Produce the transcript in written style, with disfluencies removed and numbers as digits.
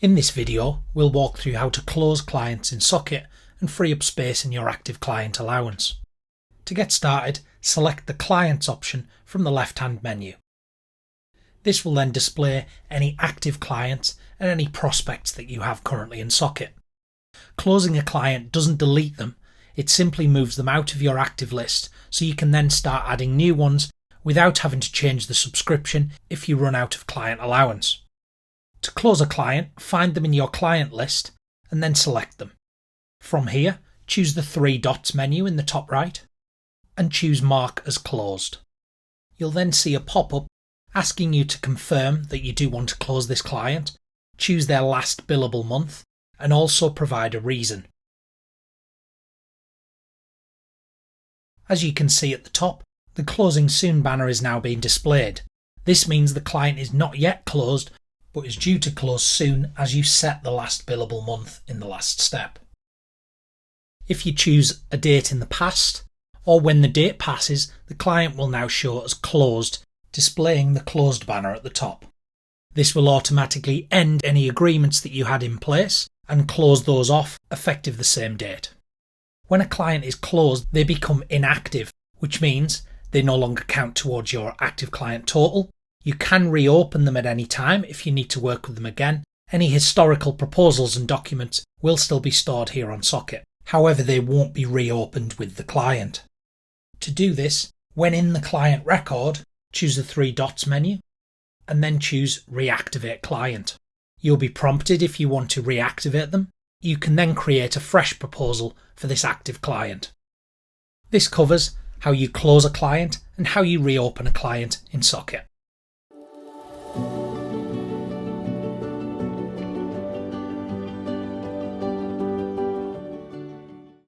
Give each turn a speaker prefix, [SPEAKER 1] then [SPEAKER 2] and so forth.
[SPEAKER 1] In this video, we'll walk through how to close clients in Socket and free up space in your active client allowance. To get started, select the Clients option from the left-hand menu. This will then display any active clients and any prospects that you have currently in Socket. Closing a client doesn't delete them, it simply moves them out of your active list so you can then start adding new ones without having to change the subscription if you run out of client allowance. To close a client, find them in your client list and then select them. From here, choose the three dots menu in the top right and choose Mark as Closed. You'll then see a pop-up asking you to confirm that you do want to close this client, choose their last billable month, and also provide a reason. As you can see at the top, the Closing Soon banner is now being displayed. This means the client is not yet closed, but is due to close soon as you set the last billable month in the last step. If you choose a date in the past, or when the date passes, the client will now show as closed, displaying the closed banner at the top. This will automatically end any agreements that you had in place and close those off effective the same date. When a client is closed, they become inactive, which means they no longer count towards your active client total. You can reopen them at any time if you need to work with them again. Any historical proposals and documents will still be stored here on Socket. However, they won't be reopened with the client. To do this, when in the client record, choose the three dots menu and then choose Reactivate Client. You'll be prompted if you want to reactivate them. You can then create a fresh proposal for this active client. This covers how you close a client and how you reopen a client in Socket.